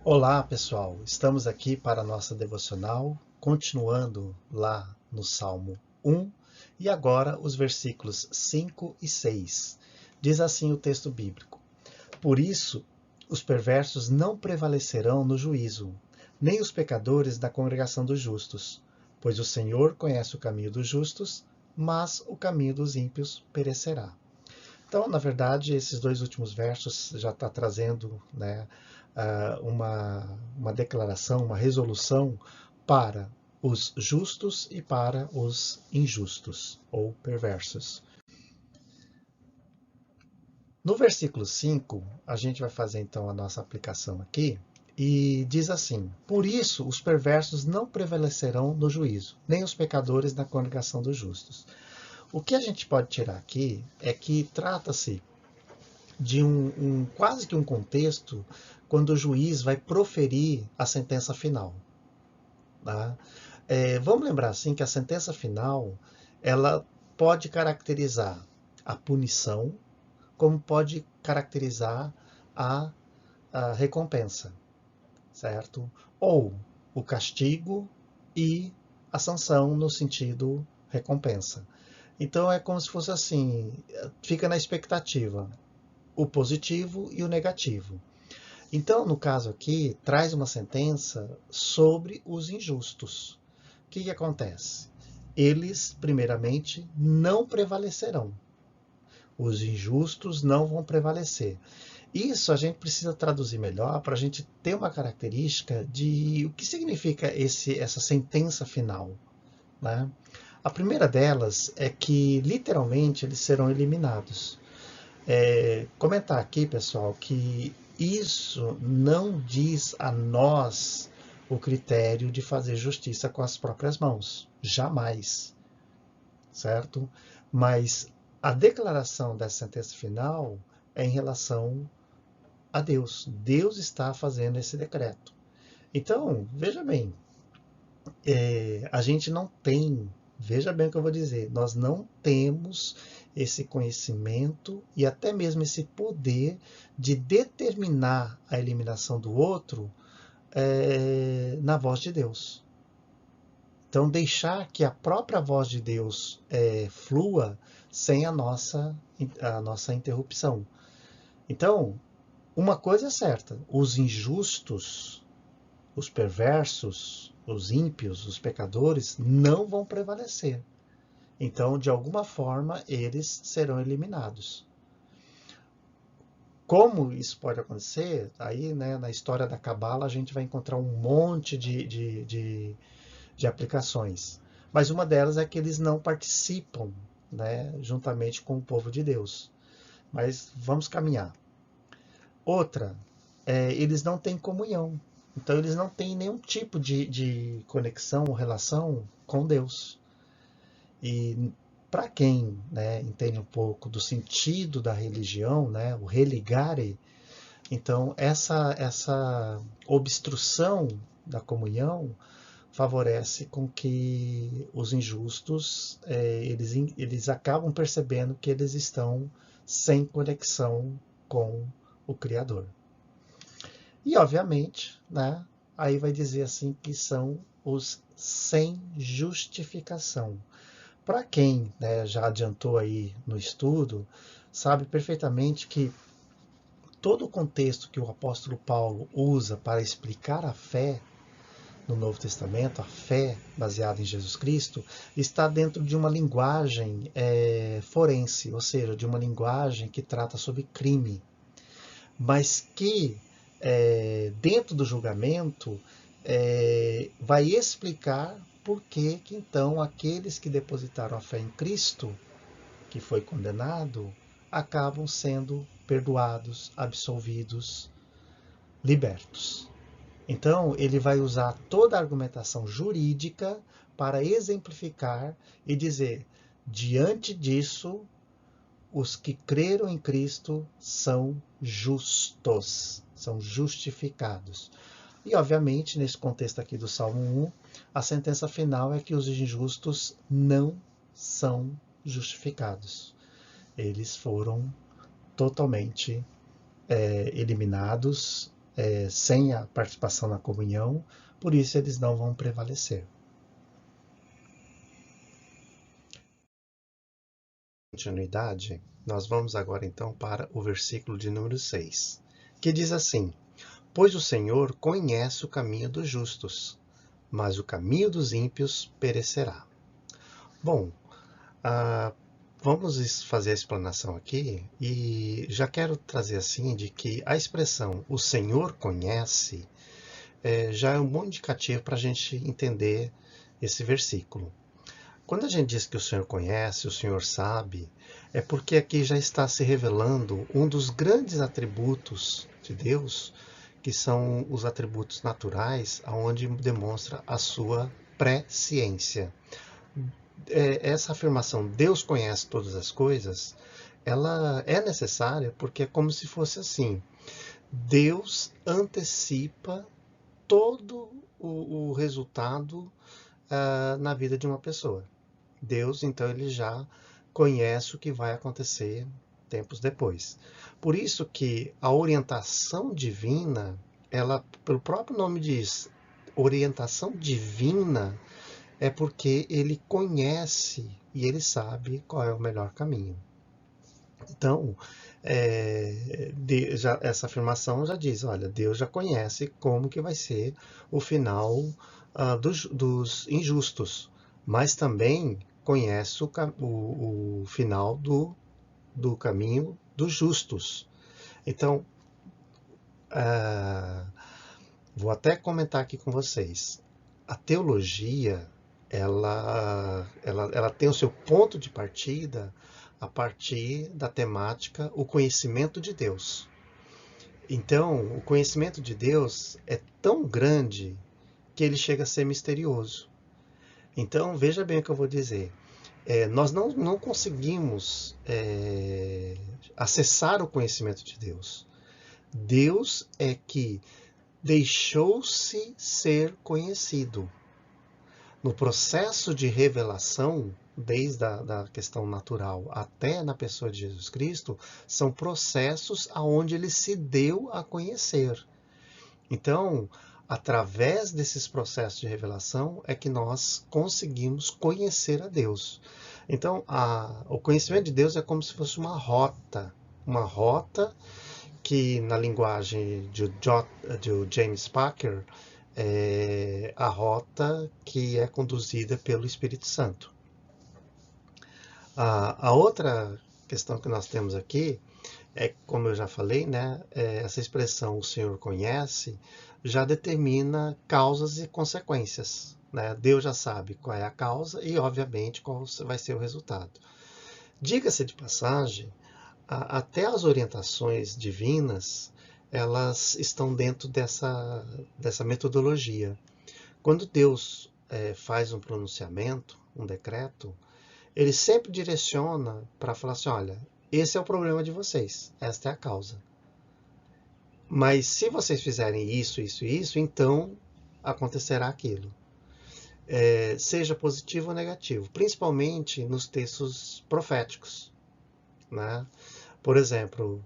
Olá pessoal, estamos aqui para a nossa devocional, continuando lá no Salmo 1 e agora os versículos 5 e 6. Diz assim o texto bíblico: Por isso os perversos não prevalecerão no juízo, nem os pecadores na congregação dos justos, pois o Senhor conhece o caminho dos justos, mas o caminho dos ímpios perecerá. Então, na verdade, esses dois últimos versos já está trazendo, né, uma declaração, uma resolução para os justos e para os injustos ou perversos. No versículo 5, a gente vai fazer então a nossa aplicação aqui, e diz assim: Por isso os perversos não prevalecerão no juízo, nem os pecadores na congregação dos justos. O que a gente pode tirar aqui é que trata-se de quase que um contexto quando o juiz vai proferir a sentença final. Tá? Vamos lembrar assim que a sentença final ela pode caracterizar a punição, como pode caracterizar a recompensa, certo? Ou o castigo e a sanção no sentido recompensa. Então é como se fosse assim, fica na expectativa o positivo e o negativo. Então, no caso aqui, traz uma sentença sobre os injustos. O que acontece? Eles, primeiramente, não prevalecerão. Os injustos não vão prevalecer. Isso a gente precisa traduzir melhor para a gente ter uma característica de o que significa essa sentença final, né? A primeira delas é que, literalmente, eles serão eliminados. Comentar aqui, pessoal, que isso não diz a nós o critério de fazer justiça com as próprias mãos. Jamais. Certo? Mas a declaração dessa sentença final é em relação a Deus. Deus está fazendo esse decreto. Então, veja bem, a gente não tem, veja bem o que eu vou dizer, nós não temos esse conhecimento e até mesmo esse poder de determinar a eliminação do outro na voz de Deus. Então, deixar que a própria voz de Deus flua sem a nossa interrupção. Então, uma coisa é certa, os injustos, os perversos, os ímpios, os pecadores, não vão prevalecer. Então, de alguma forma, eles serão eliminados. Como isso pode acontecer? Aí, né, na história da Cabala, a gente vai encontrar um monte de aplicações. Mas uma delas é que eles não participam, né, juntamente com o povo de Deus. Mas vamos caminhar. Outra, eles não têm comunhão. Então, eles não têm nenhum tipo de conexão ou relação com Deus. E para quem, né, entende um pouco do sentido da religião, né, o religare, então essa obstrução da comunhão favorece com que os injustos eles acabam percebendo que eles estão sem conexão com o Criador. E, obviamente, né, aí vai dizer assim que são os sem justificação. Para quem, né, já adiantou aí no estudo, sabe perfeitamente que todo o contexto que o apóstolo Paulo usa para explicar a fé no Novo Testamento, a fé baseada em Jesus Cristo, está dentro de uma linguagem forense, ou seja, de uma linguagem que trata sobre crime, mas que dentro do julgamento vai explicar por que então aqueles que depositaram a fé em Cristo, que foi condenado, acabam sendo perdoados, absolvidos, libertos. Então, ele vai usar toda a argumentação jurídica para exemplificar e dizer: diante disso, os que creram em Cristo são justos, são justificados. E, obviamente, nesse contexto aqui do Salmo 1, a sentença final é que os injustos não são justificados. Eles foram totalmente eliminados, sem a participação na comunhão, por isso eles não vão prevalecer. Continuidade, nós vamos agora então para o versículo de número 6, que diz assim: pois o Senhor conhece o caminho dos justos, mas o caminho dos ímpios perecerá. Bom, vamos fazer a explanação aqui e já quero trazer assim de que a expressão o Senhor conhece já é um bom indicativo para a gente entender esse versículo. Quando a gente diz que o Senhor conhece, o Senhor sabe, é porque aqui já está se revelando um dos grandes atributos de Deus, que são os atributos naturais, onde demonstra a sua presciência. Essa afirmação, Deus conhece todas as coisas, ela é necessária porque é como se fosse assim, Deus antecipa todo o resultado na vida de uma pessoa. Deus, então, ele já conhece o que vai acontecer tempos depois. Por isso que a orientação divina, ela, pelo próprio nome diz, orientação divina, é porque ele conhece e ele sabe qual é o melhor caminho. Então, essa afirmação já diz, olha, Deus já conhece como que vai ser o final dos injustos, mas também conhece o final do caminho dos justos. Então, vou até comentar aqui com vocês. A teologia, ela tem o seu ponto de partida a partir da temática o conhecimento de Deus. Então, o conhecimento de Deus é tão grande que ele chega a ser misterioso. Então, veja bem o que eu vou dizer. Nós não conseguimos acessar o conhecimento de Deus. Deus é que deixou-se ser conhecido. No processo de revelação, desde a questão natural até na pessoa de Jesus Cristo, são processos aonde ele se deu a conhecer. Então, através desses processos de revelação é que nós conseguimos conhecer a Deus. Então, o conhecimento de Deus é como se fosse uma rota que na linguagem de James Packer é a rota que é conduzida pelo Espírito Santo. A outra questão que nós temos aqui é, como eu já falei, né, essa expressão o Senhor conhece já determina causas e consequências. Né? Deus já sabe qual é a causa e, obviamente, qual vai ser o resultado. Diga-se de passagem, até as orientações divinas, elas estão dentro dessa metodologia. Quando Deus faz um pronunciamento, um decreto, ele sempre direciona para falar assim, olha, esse é o problema de vocês, esta é a causa. Mas se vocês fizerem isso, isso e isso, então acontecerá aquilo. Seja positivo ou negativo, principalmente nos textos proféticos. Né? Por exemplo,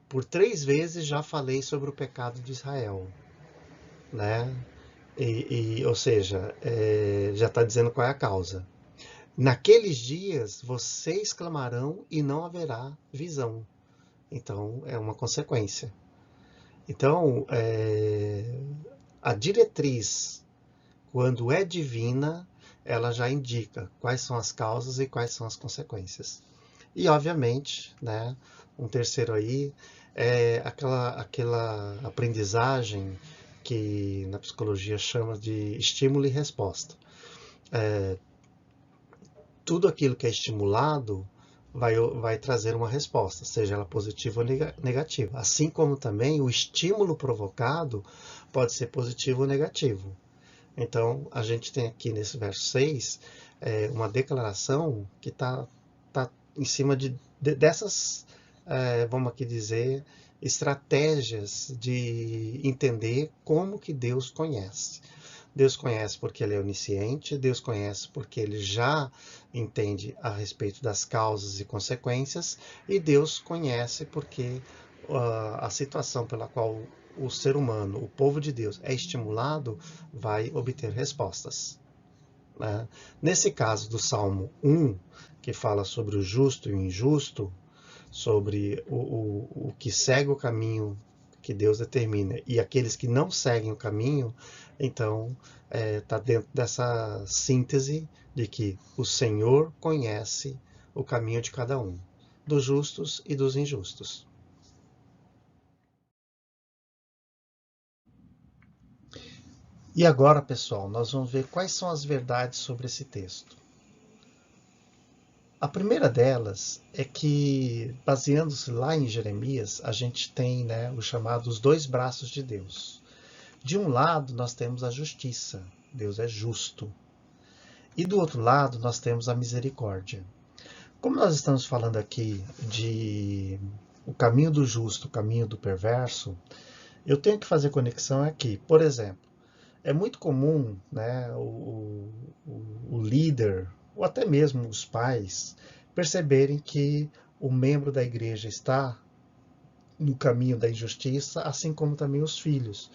por 3 vezes já falei sobre o pecado de Israel. Né? Ou seja, já está dizendo qual é a causa. Naqueles dias vocês clamarão e não haverá visão. Então, é uma consequência. Então, a diretriz, quando é divina, ela já indica quais são as causas e quais são as consequências. E, obviamente, né, um terceiro aí é aquela aprendizagem que na psicologia chama de estímulo e resposta. Tudo aquilo que é estimulado vai trazer uma resposta, seja ela positiva ou negativa. Assim como também o estímulo provocado pode ser positivo ou negativo. Então, a gente tem aqui nesse verso 6 uma declaração que está em cima dessas, vamos aqui dizer, estratégias de entender como que Deus conhece. Deus conhece porque ele é onisciente, Deus conhece porque ele já entende a respeito das causas e consequências, e Deus conhece porque a situação pela qual o ser humano, o povo de Deus, é estimulado, vai obter respostas. Né? Nesse caso do Salmo 1, que fala sobre o justo e o injusto, sobre o que segue o caminho que Deus determina e aqueles que não seguem o caminho, então está dentro dessa síntese de que o Senhor conhece o caminho de cada um, dos justos e dos injustos. E agora, pessoal, nós vamos ver quais são as verdades sobre esse texto. A primeira delas é que, baseando-se lá em Jeremias, a gente tem, né, os chamados dois braços de Deus. De um lado, nós temos a justiça, Deus é justo. E do outro lado, nós temos a misericórdia. Como nós estamos falando aqui de o caminho do justo, o caminho do perverso, eu tenho que fazer conexão aqui. Por exemplo, é muito comum, né, o líder, ou até mesmo os pais, perceberem que o membro da igreja está no caminho da injustiça, assim como também os filhos.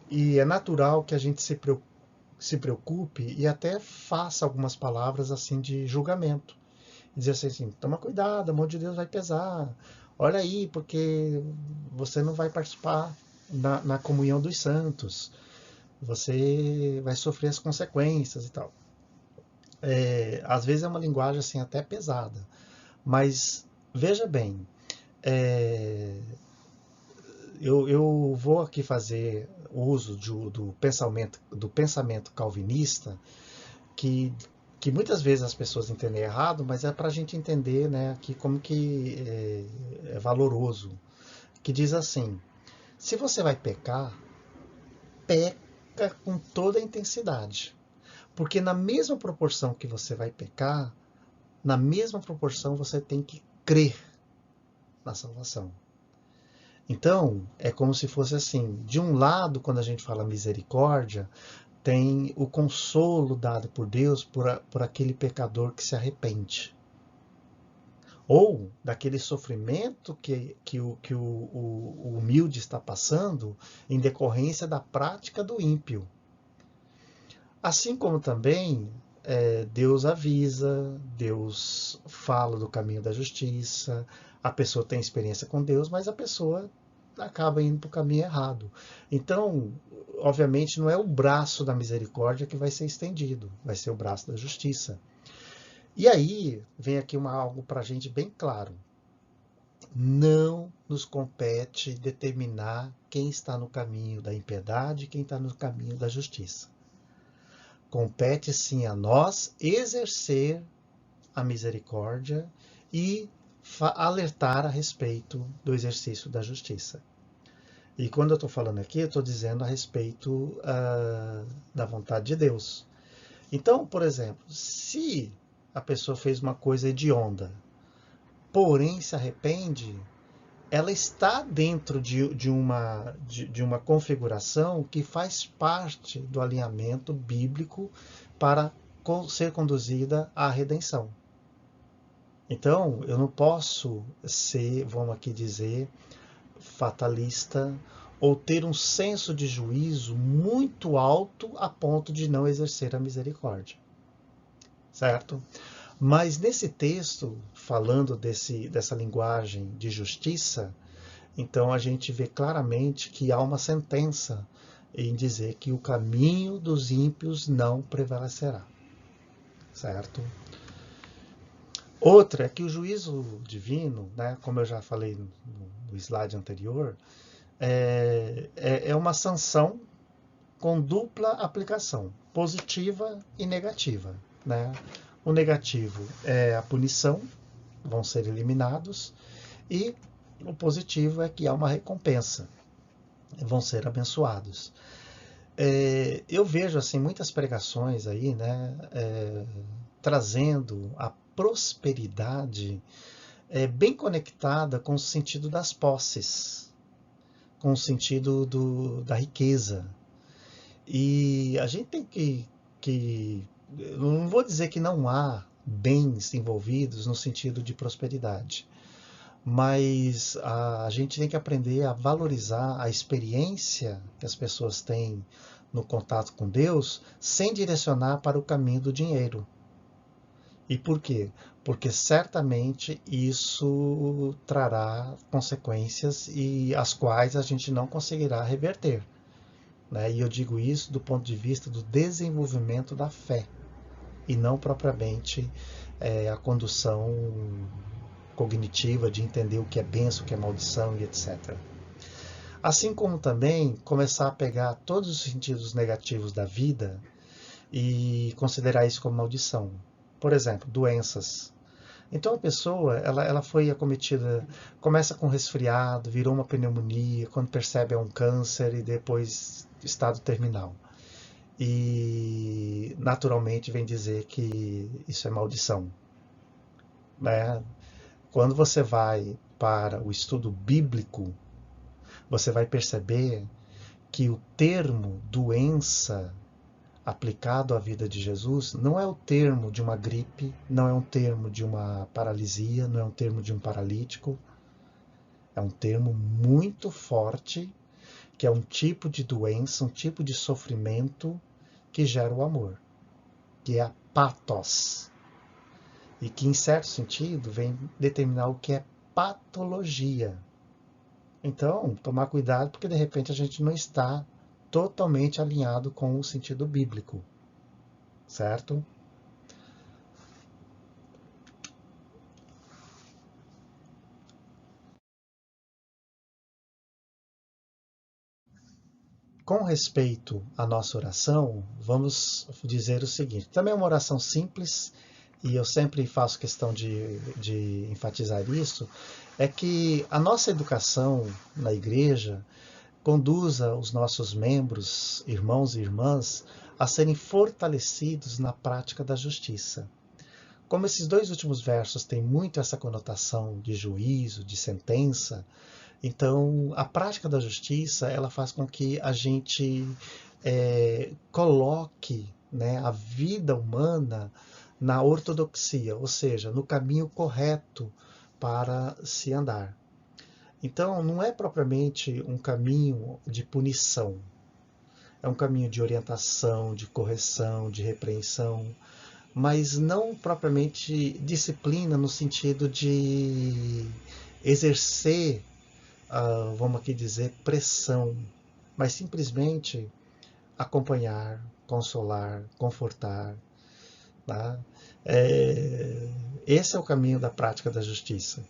E é natural que a gente se preocupe e até faça algumas palavras assim de julgamento. E dizer assim, toma cuidado, a mão de Deus vai pesar. Olha aí, porque você não vai participar na comunhão dos santos. Você vai sofrer as consequências e tal. Às vezes é uma linguagem assim até pesada. Mas veja bem, eu vou aqui fazer uso do pensamento calvinista, que, que muitas vezes as pessoas entendem errado, mas é para a gente entender, né, aqui como que é valoroso. Que diz assim, se você vai pecar, peca com toda a intensidade. Porque na mesma proporção que você vai pecar, na mesma proporção você tem que crer na salvação. Então, é como se fosse assim, de um lado, quando a gente fala misericórdia, tem o consolo dado por Deus por aquele pecador que se arrepende. Ou daquele sofrimento que o humilde está passando em decorrência da prática do ímpio. Assim como também Deus avisa, Deus fala do caminho da justiça, a pessoa tem experiência com Deus, mas a pessoa acaba indo para o caminho errado. Então, obviamente, não é o braço da misericórdia que vai ser estendido, vai ser o braço da justiça. E aí vem aqui algo para a gente bem claro. Não nos compete determinar quem está no caminho da impiedade e quem está no caminho da justiça. Compete sim a nós exercer a misericórdia e alertar a respeito do exercício da justiça. E quando eu estou falando aqui, eu estou dizendo a respeito da vontade de Deus. Então, por exemplo, se a pessoa fez uma coisa hedionda, porém se arrepende, ela está dentro de uma configuração que faz parte do alinhamento bíblico para ser conduzida à redenção. Então, eu não posso ser, vamos aqui dizer, fatalista ou ter um senso de juízo muito alto a ponto de não exercer a misericórdia. Certo? Mas nesse texto, falando dessa linguagem de justiça, então a gente vê claramente que há uma sentença em dizer que o caminho dos ímpios não prevalecerá. Certo? Outra é que o juízo divino, né, como eu já falei no slide anterior, é uma sanção com dupla aplicação, positiva e negativa. Né? O negativo é a punição vão ser eliminados, e o positivo é que há uma recompensa, vão ser abençoados. Eu vejo assim muitas pregações aí, né, trazendo a prosperidade bem conectada com o sentido das posses, com o sentido da riqueza. E a gente tem que não vou dizer que não há bens envolvidos no sentido de prosperidade, mas a gente tem que aprender a valorizar a experiência que as pessoas têm no contato com Deus, sem direcionar para o caminho do dinheiro. E por quê? Porque certamente isso trará consequências e as quais a gente não conseguirá reverter, né? E eu digo isso do ponto de vista do desenvolvimento da fé, e não propriamente a condução cognitiva de entender o que é bênção, o que é maldição e etc. Assim como também começar a pegar todos os sentidos negativos da vida e considerar isso como maldição. Por exemplo, doenças. Então a pessoa, ela foi acometida, começa com resfriado, virou uma pneumonia, quando percebe é um câncer e depois estado terminal. E naturalmente vem dizer que isso é maldição, né? Quando você vai para o estudo bíblico, você vai perceber que o termo doença aplicado à vida de Jesus não é o termo de uma gripe, não é um termo de uma paralisia, não é um termo de um paralítico. É um termo muito forte, que é um tipo de doença, um tipo de sofrimento que gera o amor, que é a pathos. E que, em certo sentido, vem determinar o que é patologia. Então, tomar cuidado, porque de repente a gente não está totalmente alinhado com o sentido bíblico, certo? Com respeito à nossa oração, vamos dizer o seguinte: também é uma oração simples, e eu sempre faço questão de enfatizar isso, é que a nossa educação na igreja conduza os nossos membros, irmãos e irmãs, a serem fortalecidos na prática da justiça. Como esses dois últimos versos têm muito essa conotação de juízo, de sentença, então a prática da justiça ela faz com que a gente coloque, né, a vida humana na ortodoxia, ou seja, no caminho correto para se andar. Então não é propriamente um caminho de punição, é um caminho de orientação, de correção, de repreensão, mas não propriamente disciplina no sentido de exercer, vamos aqui dizer, pressão, mas simplesmente acompanhar, consolar, confortar. Tá? Esse é o caminho da prática da justiça.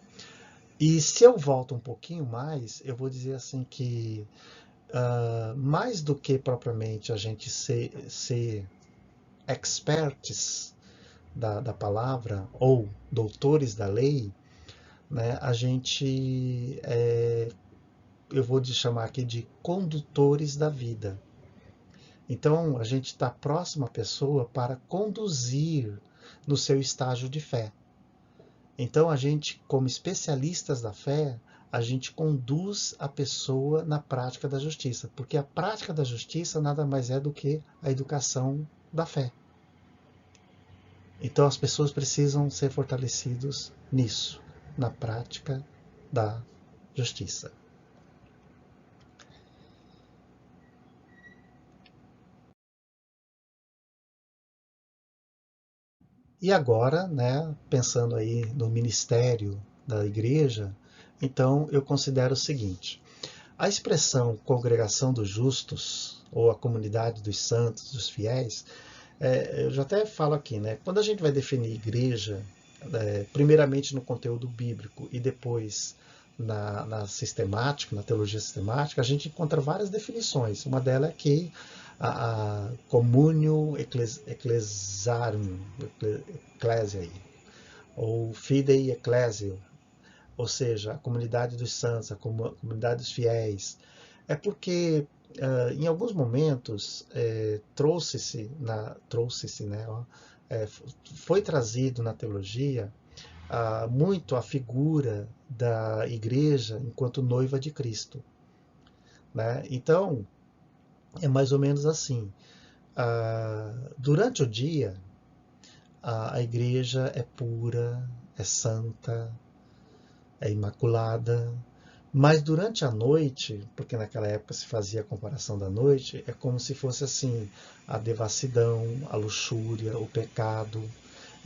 E se eu volto um pouquinho mais, eu vou dizer assim que mais do que propriamente a gente ser experts da palavra ou doutores da lei, né, a gente, eu vou chamar aqui de condutores da vida. Então, a gente está próximo à pessoa para conduzir no seu estágio de fé. Então, a gente, como especialistas da fé, a gente conduz a pessoa na prática da justiça, porque a prática da justiça nada mais é do que a educação da fé. Então, as pessoas precisam ser fortalecidas nisso, na prática da justiça. E agora, né, pensando aí no ministério da igreja, então eu considero o seguinte: a expressão congregação dos justos, ou a comunidade dos santos, dos fiéis, eu já até falo aqui, né, quando a gente vai definir igreja, primeiramente no conteúdo bíblico e depois na sistemática, na teologia sistemática, a gente encontra várias definições. Uma delas é que communio ecclesiarum, ecclesia, ou Fidei Ecclesiae, ou seja, a comunidade dos santos, a comunidade dos fiéis. É porque em alguns momentos foi trazido na teologia muito a figura da igreja enquanto noiva de Cristo, né? Então, é mais ou menos assim. Durante o dia, a igreja é pura, é santa, é imaculada, mas durante a noite, porque naquela época se fazia a comparação da noite, é como se fosse assim, a devassidão, a luxúria, o pecado.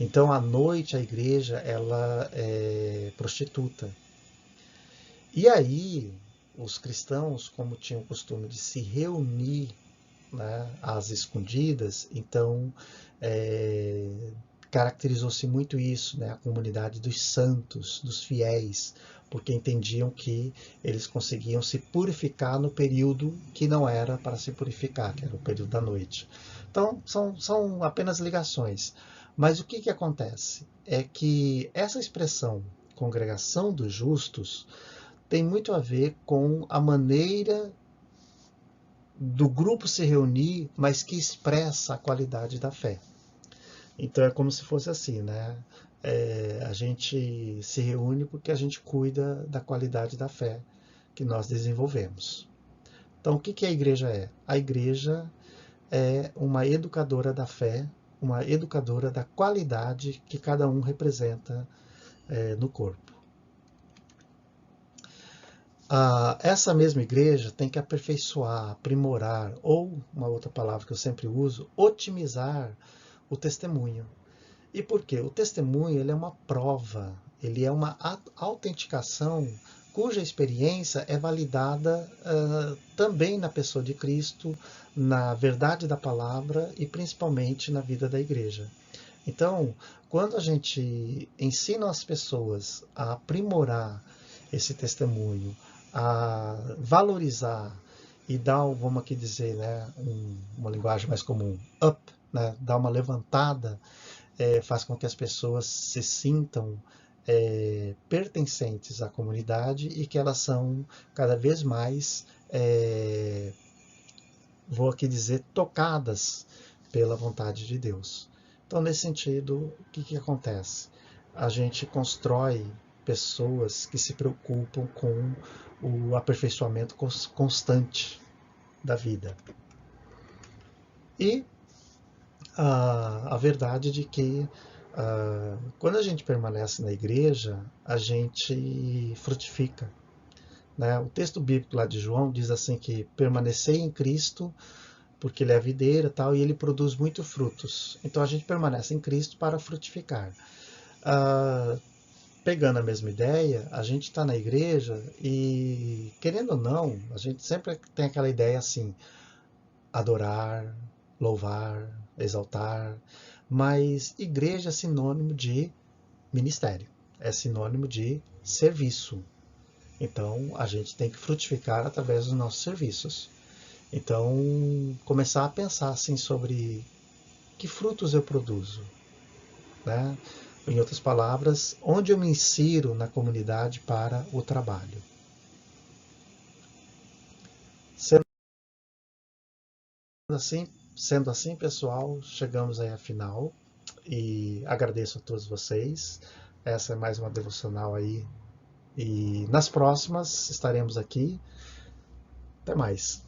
Então, à noite, a igreja ela é prostituta. E aí, os cristãos, como tinham o costume de se reunir, né, às escondidas, então caracterizou-se muito isso, né, a comunidade dos santos, dos fiéis, porque entendiam que eles conseguiam se purificar no período que não era para se purificar, que era o período da noite. Então, são apenas ligações. Mas o que acontece? É que essa expressão, congregação dos justos, tem muito a ver com a maneira do grupo se reunir, mas que expressa a qualidade da fé. Então é como se fosse assim, né? A gente se reúne porque a gente cuida da qualidade da fé que nós desenvolvemos. Então o que a igreja é? A igreja é uma educadora da fé, uma educadora da qualidade que cada um representa no corpo. Essa mesma igreja tem que aperfeiçoar, aprimorar, ou uma outra palavra que eu sempre uso, otimizar o testemunho. E por quê? O testemunho ele é uma prova, ele é uma autenticação cuja experiência é validada também na pessoa de Cristo, na verdade da palavra e principalmente na vida da igreja. Então, quando a gente ensina as pessoas a aprimorar esse testemunho, a valorizar e dar, vamos aqui dizer, né, uma linguagem mais comum, up, né, dar uma levantada, faz com que as pessoas se sintam pertencentes à comunidade e que elas são cada vez mais, vou aqui dizer, tocadas pela vontade de Deus. Então, nesse sentido, o que acontece? A gente constrói pessoas que se preocupam com o aperfeiçoamento constante da vida. E a verdade de que quando a gente permanece na igreja, a gente frutifica. Né? O texto bíblico lá de João diz assim que permanecei em Cristo, porque ele é a videira tal, e ele produz muitos frutos. Então a gente permanece em Cristo para frutificar. Pegando a mesma ideia, a gente está na igreja e, querendo ou não, a gente sempre tem aquela ideia assim, adorar, louvar, exaltar, mas igreja é sinônimo de ministério, é sinônimo de serviço. Então, a gente tem que frutificar através dos nossos serviços. Então, começar a pensar assim sobre que frutos eu produzo, né? Em outras palavras, onde eu me insiro na comunidade para o trabalho. Sendo assim, pessoal, chegamos aí à final e agradeço a todos vocês. Essa é mais uma devocional aí e nas próximas estaremos aqui. Até mais.